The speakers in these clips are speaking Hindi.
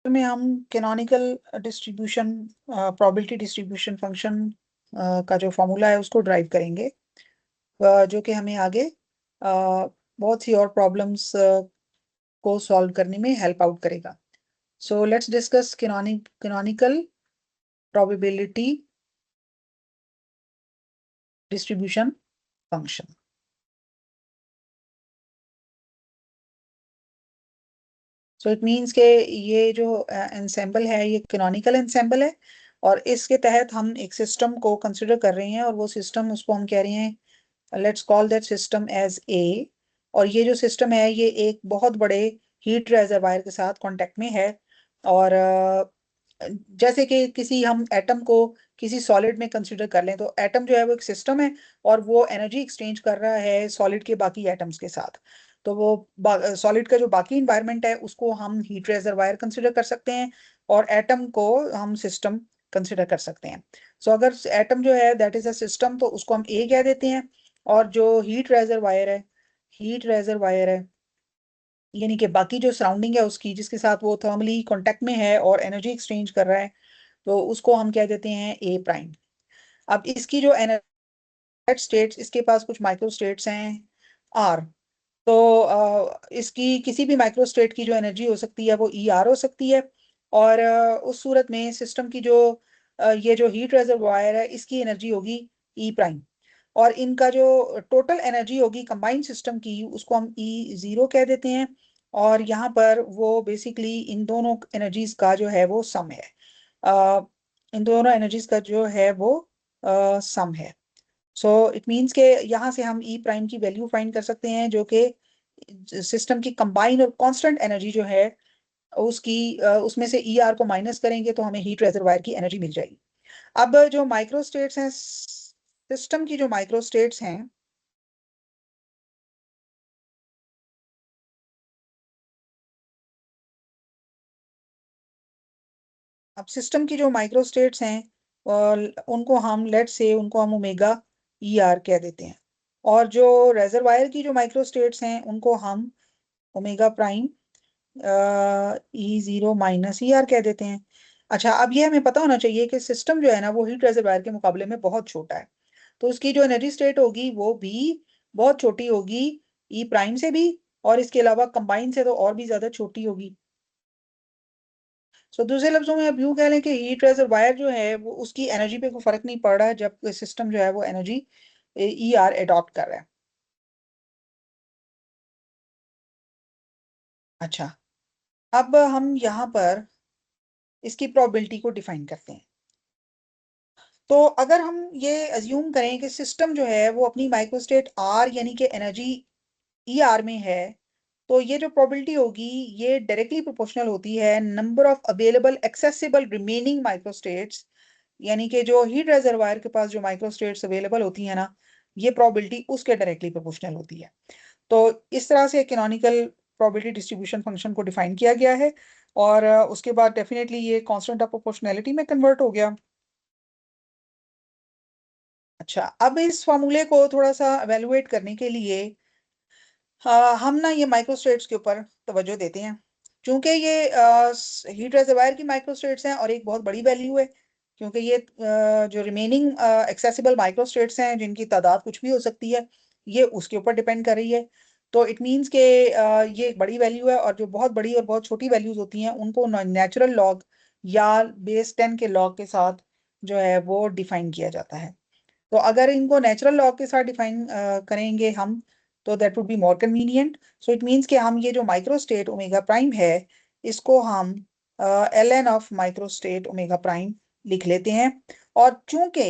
में हम canonical distribution probability distribution function का जो फॉर्मूला है उसको ड्राइव करेंगे, जो कि हमें आगे बहुत सी और प्रॉब्लम्स को सॉल्व करने में हेल्प आउट करेगा। So let's discuss canonical probability distribution function. So it means के ये जो एंसेंबल है ये कैनोनिकल एंसेंबल है, और इसके तहत हम एक सिस्टम को कंसिडर कर रहे हैं, और वो सिस्टम उसको हम कह रहे हैं, let's call that system as A. और ये जो सिस्टम है ये एक बहुत बड़े हीट रेजर्वायर के साथ कांटेक्ट में है। और जैसे कि किसी हम एटम को किसी सॉलिड में कंसिडर कर लें, तो एटम जो है वो एक सिस्टम है, और वो एनर्जी एक्सचेंज कर रहा है सॉलिड के बाकी एटम्स के साथ। तो वो सॉलिड का जो बाकी इन्वायरमेंट है उसको हम हीट रेजर्वायर कंसिडर कर सकते हैं, और एटम को हम सिस्टम कंसिडर कर सकते हैं। सो अगर एटम जो है दैट इज अ सिस्टम, तो उसको हम ए कह देते हैं। और जो हीट रेजरवायर है यानी कि बाकी जो सराउंडिंग है उसकी, जिसके साथ वो थर्मली कांटेक्ट में है और एनर्जी एक्सचेंज कर रहा है, तो उसको हम कह देते हैं ए प्राइम। अब इसकी जो एनर्जी स्टेट्स, इसके पास कुछ माइक्रो स्टेट्स हैं आर। तो इसकी किसी भी माइक्रो स्टेट की जो एनर्जी हो सकती है वो ई आर हो सकती है। और उस सूरत में सिस्टम की जो ये जो हीट रेजर्वायर है इसकी एनर्जी होगी ई प्राइम। और इनका जो टोटल एनर्जी होगी कंबाइंड सिस्टम की, उसको हम ई जीरो कह देते हैं। और यहाँ पर वो बेसिकली इन दोनों एनर्जीज का जो है वो सम है। अ, इन दोनों एनर्जीज का जो है वो सम है। सो इट मीन्स के यहाँ से हम ई प्राइम की वैल्यू फाइंड कर सकते हैं, जो कि सिस्टम की कंबाइंड और कांस्टेंट एनर्जी जो है उसकी, उसमें से ई आर को माइनस करेंगे तो हमें हीट रेजर्वायर की एनर्जी मिल जाएगी। अब जो माइक्रोस्टेट्स हैं, सिस्टम की जो माइक्रोस्टेट्स हैं, अब सिस्टम की जो माइक्रोस्टेट्स हैं और उनको हम लेट से उनको हम ओमेगा ई आर कह देते हैं। और जो रेजर्वायर की जो माइक्रोस्टेट्स हैं उनको हम omega prime E zero minus E are कह देते हैं। अच्छा, अब ये हमें पता होना चाहिए कि सिस्टम जो है ना वो हीट रेजर्वायर के मुकाबले में बहुत छोटा है, तो उसकी जो एनर्जी स्टेट होगी वो भी बहुत छोटी होगी, ई प्राइम से भी, और इसके अलावा कंबाइन से तो और भी ज्यादा छोटी होगी। सो दूसरे लफ्जों में आप यूं कह लें कि हीट रेजर्वायर जो है वो उसकी एनर्जी पे कोई फर्क नहीं पड़ रहा है, जब सिस्टम जो है वो एनर्जी ई आर एडॉप्ट कर रहा है। अच्छा, अब हम यहाँ पर इसकी प्रोबेबिलिटी को डिफाइन करते हैं। तो अगर हम ये अज्यूम करें कि सिस्टम जो है वो अपनी माइक्रोस्टेट आर यानी कि एनर्जी ई आर में है, तो ये जो प्रोबेबिलिटी होगी ये डायरेक्टली प्रोपोर्शनल होती है number of available accessible remaining microstates, यानी कि जो हीट रेजर्वायर के पास जो माइक्रोस्टेट्स अवेलेबल होती है ना, ये प्रोबेबिलिटी उसके डायरेक्टली प्रोपोर्शनल होती है। तो इस तरह से कैनोनिकल प्रोबेबिलिटी डिस्ट्रीब्यूशन फंक्शन को डिफाइन किया गया है, और उसके बाद डेफिनेटली ये कांस्टेंट ऑफ प्रोपोर्शनैलिटी में कन्वर्ट हो गया। अच्छा, अब इस फॉर्मूले को थोड़ा सा एवेलुएट करने के लिए हम ना ये माइक्रोस्टेट्स के ऊपर तवज्जो देते हैं, क्योंकि ये हीट रेजर्वायर की माइक्रोस्टेट्स हैं और एक बहुत बड़ी वैल्यू है, क्योंकि ये जो रिमेनिंग एक्सेसिबल माइक्रोस्टेट्स हैं जिनकी तादाद कुछ भी हो सकती है, ये उसके ऊपर डिपेंड कर रही है। तो इट मीन्स के ये एक बड़ी वैल्यू है, और जो बहुत बड़ी और बहुत छोटी वैल्यूज होती हैं उनको नेचुरल लॉग या बेस 10 के लॉग के साथ जो है वो डिफाइन किया जाता है। तो अगर इनको नेचुरल लॉग के साथ डिफाइन करेंगे हम, तो that would be more convenient. So it means कि हम ये जो माइक्रोस्टेट ओमेगा प्राइम है इसको हम L N of microstate omega prime लिख लेते हैं। और चूंकि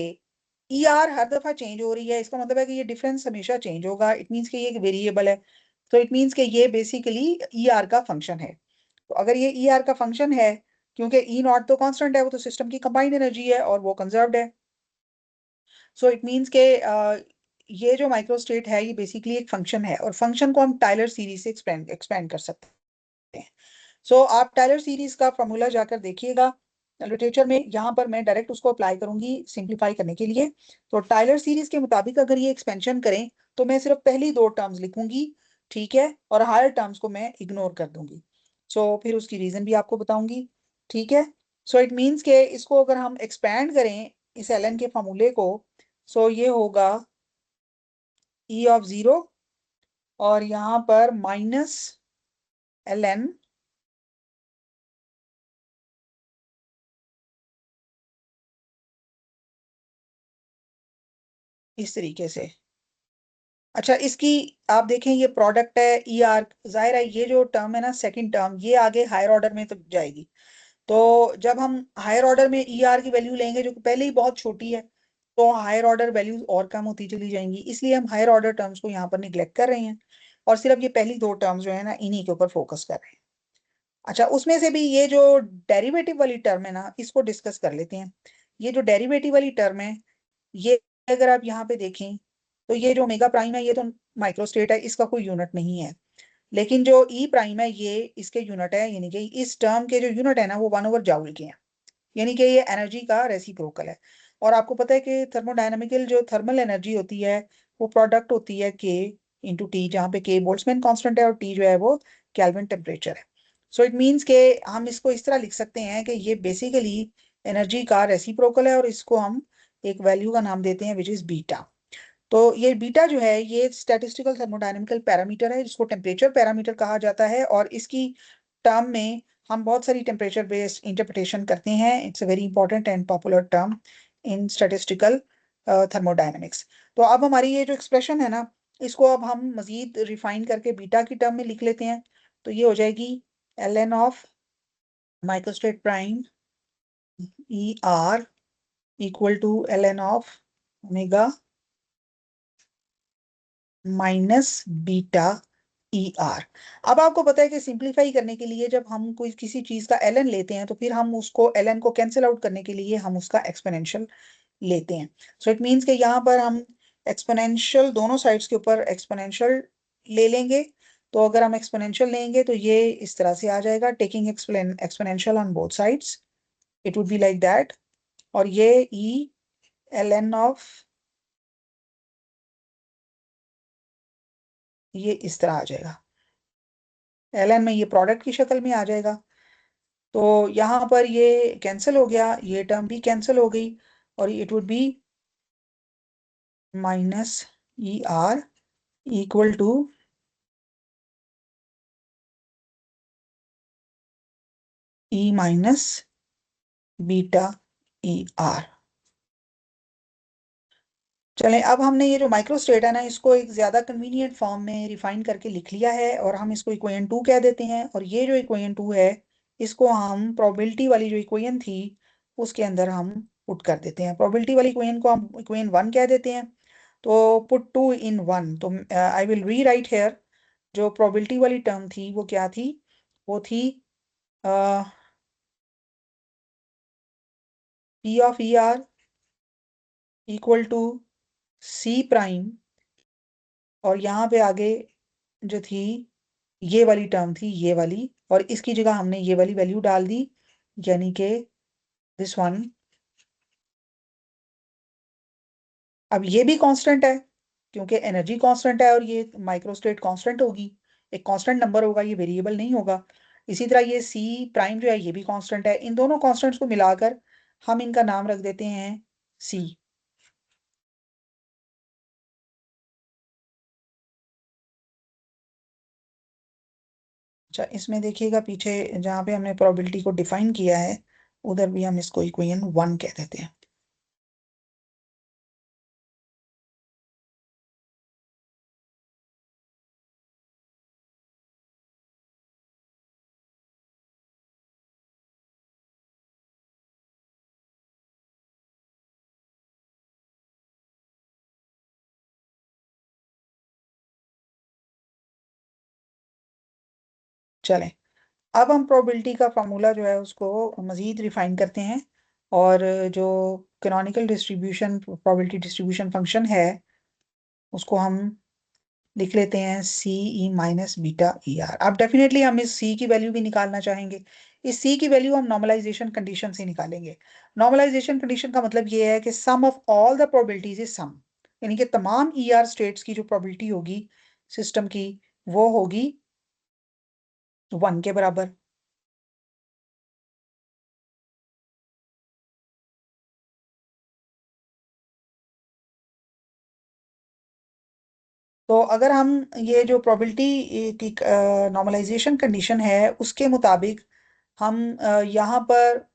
ई आर हर दफा चेंज हो रही है, इसका मतलब है कि ये डिफरेंस हमेशा चेंज होगा। इट मीन्स कि ये एक वेरिएबल है, तो इट मीन्स कि ये बेसिकली ई आर का फंक्शन है। तो अगर ये ई आर का फंक्शन है, क्योंकि ई नॉट तो कांस्टेंट है, वो तो सिस्टम की कंबाइंड एनर्जी है और वो कंजर्व्ड है। सो इट मीन्स के ये जो माइक्रोस्टेट है ये बेसिकली एक फंक्शन है, और फंक्शन को हम टायलर सीरीज से एक्सपेंड एक्सपेंड कर सकते हैं। सो आप टायलर सीरीज का फॉर्मूला जाकर देखिएगा लिटरेचर में, यहाँ पर मैं डायरेक्ट उसको अप्लाई करूंगी सिंप्लीफाई करने के लिए। तो टायलर सीरीज के मुताबिक अगर ये एक्सपेंशन करें तो मैं सिर्फ पहली दो टर्म्स लिखूंगी, ठीक है, और हायर टर्म्स को मैं इग्नोर कर दूंगी। सो फिर उसकी रीजन भी आपको बताऊंगी। ठीक है। सो इट मीन्स के इसको अगर हम एक्सपैंड करें इस एल एन के फॉर्मूले को, सो ये होगा ई ऑफ जीरो और यहाँ पर माइनस एल एन इस तरीके से। अच्छा, इसकी आप देखें ये प्रोडक्ट है ई आर, जाहिर है ये जो टर्म है ना सेकंड टर्म, ये आगे हायर ऑर्डर में तो जाएगी। तो जब हम हायर ऑर्डर में ई आर की वैल्यू लेंगे जो कि पहले ही बहुत छोटी है, तो हायर ऑर्डर वैल्यूज और कम होती चली जाएंगी, इसलिए हम हायर ऑर्डर टर्म्स को यहाँ पर निग्लेक्ट कर रहे हैं और सिर्फ ये पहली दो टर्म्स जो है ना इन्हीं के ऊपर फोकस कर रहे हैं। अच्छा, उसमें से भी ये जो डेरिवेटिव वाली टर्म है ना इसको डिस्कस कर लेते हैं। ये जो डेरिवेटिव वाली टर्म है, ये अगर आप यहाँ पे देखें तो ये जो ओमेगा प्राइम है ये तो माइक्रोस्टेट है, इसका कोई यूनिट नहीं है। लेकिन जो ई प्राइम है ये इसके यूनिट है, यानी कि इस टर्म के जो यूनिट है ना वो 1/जूल के हैं, यानी कि ये एनर्जी का रेसिप्रोकल है। और आपको पता है कि थर्मोडायनामिकल जो थर्मल एनर्जी होती है वो प्रोडक्ट होती है के इंटू टी, जहाँ पे के बोल्ट्जमैन कांस्टेंट है और टी जो है वो केल्विन टेम्परेचर है। सो इट मीन्स के हम इसको इस तरह लिख सकते हैं कि ये बेसिकली एनर्जी का रेसिप्रोकल है और इसको हम एक वैल्यू का नाम देते हैं विच इज बीटा। तो ये बीटा जो है ये स्टैटिस्टिकल थर्मोडायनेमिकल पैरामीटर है जिसको टेम्परेचर पैरामीटर कहा जाता है, और इसकी टर्म में हम बहुत सारी टेम्परेचर बेस्ड इंटरप्रिटेशन करते हैं। It's a very important and popular term in statistical thermodynamics. तो अब हमारी ये जो एक्सप्रेशन है ना इसको अब हम मजीद रिफाइन करके बीटा की टर्म में लिख लेते हैं। तो ये हो जाएगी L N of microstate prime E R equal to L N of omega minus beta E R. अब आपको पता है कि सिंप्लीफाई करने के लिए जब हम कोई किसी चीज का एल एन लेते हैं तो फिर हम उसको एल एन को कैंसिल आउट करने के लिए हम उसका एक्सपोनेंशियल लेते हैं। सो इट मीन्स कि यहाँ पर हम एक्सपोनेंशियल दोनों साइड्स के ऊपर एक्सपोनेंशियल ले लेंगे। तो अगर हम एक्सपोनेंशियल लेंगे तो ये इस तरह से आ जाएगा, taking exponential on both sides it would be like that. और ये ई एल एन ऑफ ये इस तरह आ जाएगा, एल एन में ये प्रोडक्ट की शक्ल में आ जाएगा। तो यहाँ पर ये कैंसिल हो गया, ये टर्म भी कैंसिल हो गई और it would be minus E R equal to E minus beta E R. चलें, अब हमने ये जो माइक्रोस्टेट है ना इसको एक ज्यादा कन्वीनियंट फॉर्म में रिफाइन करके लिख लिया है और हम इसको इक्वेशन 2 कह देते हैं। और ये जो इक्वेशन 2 है इसको हम प्रोबेबिलिटी वाली जो इक्वेशन थी उसके अंदर हम पुट कर देते हैं। प्रोबेबिलिटी वाली इक्वेशन को हम इक्वेशन 1 कह देते हैं। तो पुट 2 इन 1, तो I will rewrite here. जो प्रोबेबिलिटी वाली टर्म थी वो क्या थी, वो थी P of E R equal to C prime, और यहाँ पे आगे जो थी ये वाली टर्म थी ये वाली, और इसकी जगह हमने ये वाली वैल्यू डाल दी, यानी कि दिस वन। अब ये भी कांस्टेंट है क्योंकि एनर्जी कांस्टेंट है और ये माइक्रोस्टेट कांस्टेंट होगी, एक कांस्टेंट नंबर होगा, ये वेरिएबल नहीं होगा। इसी तरह ये सी प्राइम जो है ये भी कांस्टेंट है। इन दोनों कांस्टेंट्स को मिलाकर हम इनका नाम रख देते हैं सी। अच्छा, इसमें देखिएगा पीछे जहाँ पे हमने प्रोबेबिलिटी को डिफाइन किया है उधर भी हम इसको इक्वेशन 1 कह देते हैं। चलें, अब हम प्रोबेबिलिटी का फार्मूला जो है उसको मजीद रिफाइन करते हैं और जो canonical distribution probability distribution function है उसको हम लिख लेते हैं सी ई माइनस बीटा ई आर। अब डेफिनेटली हम इस सी की वैल्यू भी निकालना चाहेंगे। इस सी की वैल्यू हम नॉर्मलाइजेशन कंडीशन से निकालेंगे। नॉर्मलाइजेशन कंडीशन का मतलब ये है कि sum of all the probabilities is sum, यानी कि तमाम ई आर स्टेट्स की जो प्रोबेबिलिटी होगी सिस्टम की वो होगी 1 के बराबर। तो अगर हम ये जो प्रोबेबिलिटी की नॉर्मलाइजेशन कंडीशन है उसके मुताबिक हम यहाँ पर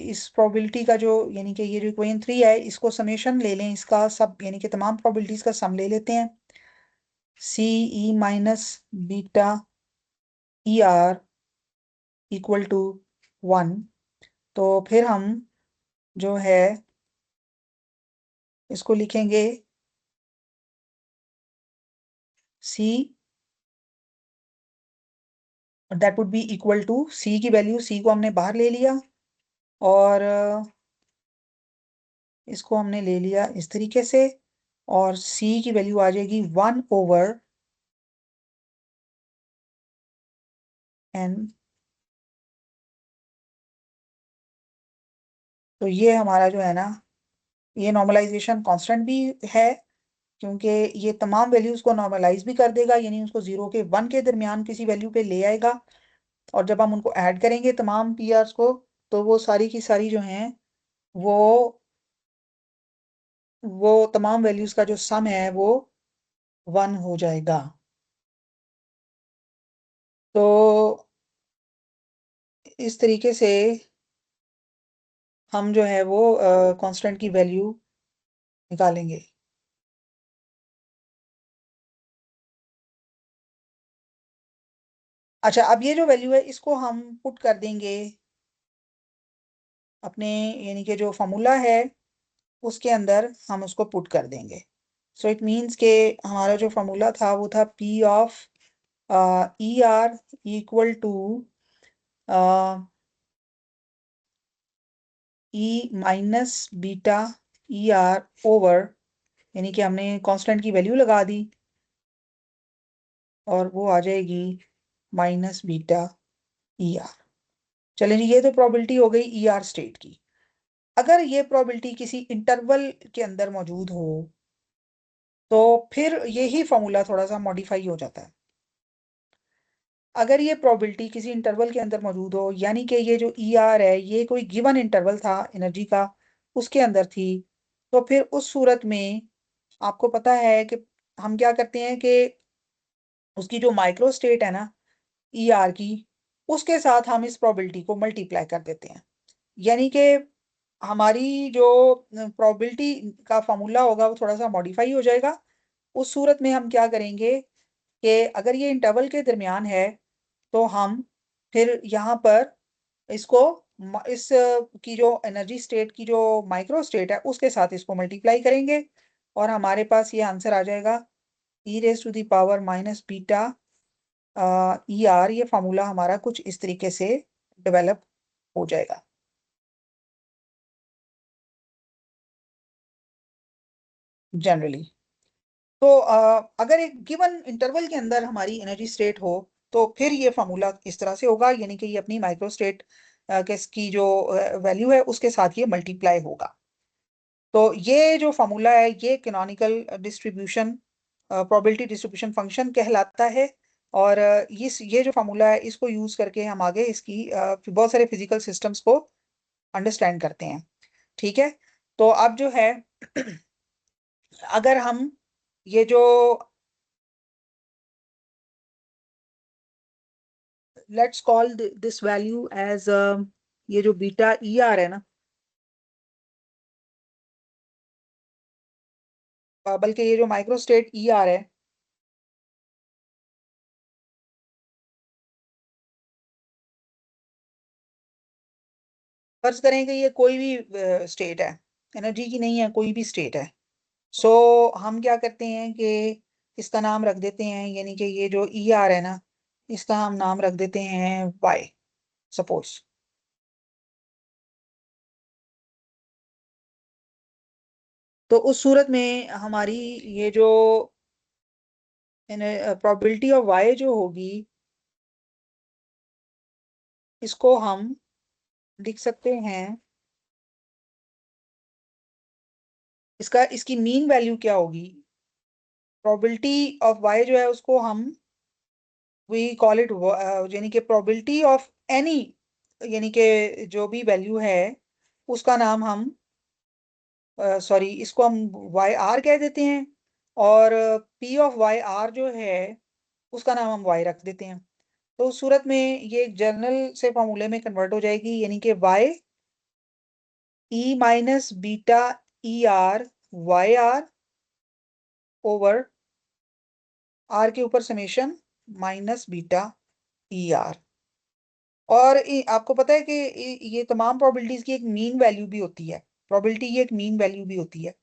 इस प्रोबेबिलिटी का जो यानी कि ये जो इक्वेशन 3 है इसको समेशन ले लें, इसका सब यानी कि तमाम प्रोबेबिलिटीज का सम ले लेते हैं। C E minus beta E R equal to 1। तो फिर हम जो है इसको लिखेंगे C, that would be equal to C की वैल्यू, सी को हमने बाहर ले लिया और इसको हमने ले लिया इस तरीके से, और सी की वैल्यू आ जाएगी 1/n। तो ये हमारा जो है ना, ये नॉर्मलाइजेशन कांस्टेंट भी है क्योंकि ये तमाम वैल्यूज को नॉर्मलाइज भी कर देगा, यानी उसको 0 के 1 के दरमियान किसी वैल्यू पे ले आएगा। और जब हम उनको ऐड करेंगे तमाम पी आर्स को, तो वो सारी की सारी जो हैं वो वो तमाम वैल्यूज का जो सम है वो 1 हो जाएगा। तो इस तरीके से हम जो है वो कांस्टेंट की वैल्यू निकालेंगे। अच्छा, अब ये जो वैल्यू है इसको हम पुट कर देंगे अपने यानी कि जो फॉर्मूला है उसके अंदर हम उसको पुट कर देंगे। सो इट मीन्स के हमारा जो फॉर्मूला था वो था P of E R equal to E minus beta E R over, यानी कि हमने कांस्टेंट की वैल्यू लगा दी और वो आ जाएगी माइनस बीटा ई आर। चलें जी, ये तो प्रोबेबिलिटी हो गई ई आर स्टेट की। अगर ये प्रोबेबिलिटी किसी इंटरवल के अंदर मौजूद हो तो फिर यही फॉर्मूला थोड़ा सा मॉडिफाई हो जाता है। अगर ये प्रोबेबिलिटी किसी इंटरवल के अंदर मौजूद हो, यानी कि ये जो ई आर है ये कोई गिवन इंटरवल था एनर्जी का, उसके अंदर थी, तो फिर उस सूरत में आपको पता है कि हम क्या करते हैं कि उसकी जो माइक्रो स्टेट है ना ई आर की, उसके साथ हम इस प्रोबेबिलिटी को मल्टीप्लाई कर देते हैं। यानी कि हमारी जो प्रोबेबिलिटी का फॉर्मूला होगा वो थोड़ा सा मॉडिफाई हो जाएगा। उस सूरत में हम क्या करेंगे कि अगर ये इंटरवल के दरमियान है तो हम फिर यहाँ पर इसको इस की जो एनर्जी स्टेट की जो माइक्रो स्टेट है उसके साथ इसको मल्टीप्लाई करेंगे और हमारे पास ये आंसर आ जाएगा E raise to the power minus beta E R. ये फार्मूला हमारा कुछ इस तरीके से डेवलप हो जाएगा जनरली। तो अगर एक गिवन इंटरवल के अंदर हमारी एनर्जी स्टेट हो तो फिर ये फार्मूला इस तरह से होगा, यानी कि ये अपनी माइक्रो स्टेट के की जो वैल्यू है उसके साथ ये मल्टीप्लाई होगा। तो ये जो फार्मूला है ये canonical distribution probability distribution function कहलाता है। और इस ये जो फार्मूला है इसको यूज करके हम आगे इसकी बहुत सारे फिजिकल सिस्टम्स को अंडरस्टैंड करते हैं। ठीक है। तो अब जो है अगर हम ये जो let's call this value as ये जो बीटा ई आर है ना, बल्कि ये जो माइक्रो स्टेट ई आर है, फर्ज करें कि ये कोई भी स्टेट है, एनर्जी की नहीं है, कोई भी स्टेट है। सो हम क्या करते हैं कि इसका नाम रख देते हैं, यानी कि ये जो ई आर है ना इसका हम नाम रख देते हैं वाई, सपोज। तो उस सूरत में हमारी ये जो प्रोबेबिलिटी ऑफ वाई जो होगी इसको हम लिख सकते हैं, इसका इसकी मीन वैल्यू क्या होगी, प्रोबेबिलिटी ऑफ वाई जो है उसको हम वी कॉल इट यानी कि प्रोबेबिलिटी ऑफ एनी, यानी कि जो भी वैल्यू है उसका नाम हम सॉरी इसको हम वाई आर कह देते हैं। और P ऑफ वाई आर जो है उसका नाम हम y रख देते हैं। तो उस सूरत में ये एक जनरल से फॉर्मूले में कन्वर्ट हो जाएगी, यानी कि y e माइनस बीटा ई r y r over r के ऊपर समेशन माइनस बीटा ई आर। और आपको पता है कि ये तमाम प्रोबेबिलिटीज की एक मीन वैल्यू भी होती है, प्रोबेबिलिटी की एक मीन वैल्यू भी होती है।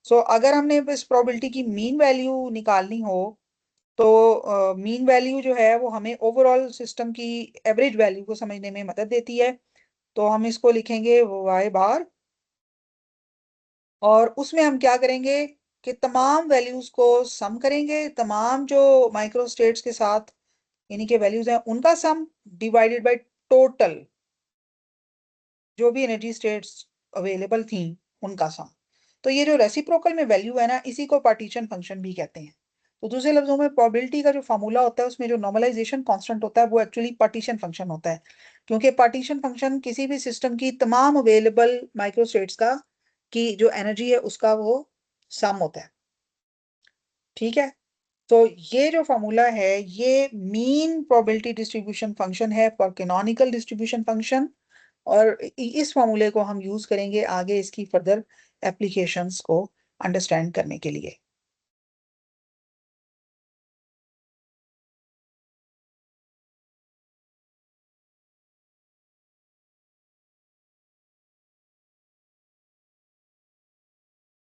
सो अगर हमने इस प्रोबेबिलिटी की मीन वैल्यू निकालनी हो तो मीन वैल्यू जो है वो हमें ओवरऑल सिस्टम की एवरेज वैल्यू को समझने में मदद देती है। तो हम इसको लिखेंगे वाई बार, और उसमें हम क्या करेंगे कि तमाम वैल्यूज को सम करेंगे, तमाम जो माइक्रोस्टेट्स के साथ यानी कि वैल्यूज हैं उनका सम डिवाइडेड बाय टोटल जो भी एनर्जी स्टेट्स अवेलेबल थी उनका सम। तो ये जो रेसिप्रोकल में वैल्यू है ना, इसी को पार्टीशन फंक्शन भी कहते हैं। तो दूसरे लफ्जों में प्रोबेबिलिटी का जो फार्मूला होता है उसमें जो नॉर्मलाइजेशन कांस्टेंट होता है वो एक्चुअली पार्टीशन फंक्शन होता है, क्योंकि पार्टीशन फंक्शन किसी भी सिस्टम की तमाम अवेलेबल माइक्रोस्टेट्स का की जो एनर्जी है उसका वो सम होता है। ठीक है। तो ये जो फार्मूला है ये मीन प्रोबेबिलिटी डिस्ट्रीब्यूशन फंक्शन है फॉर कैनोनिकल डिस्ट्रीब्यूशन फंक्शन। और इस फार्मूले को हम यूज करेंगे आगे इसकी फर्दर एप्लीकेशंस को अंडरस्टैंड करने के लिए।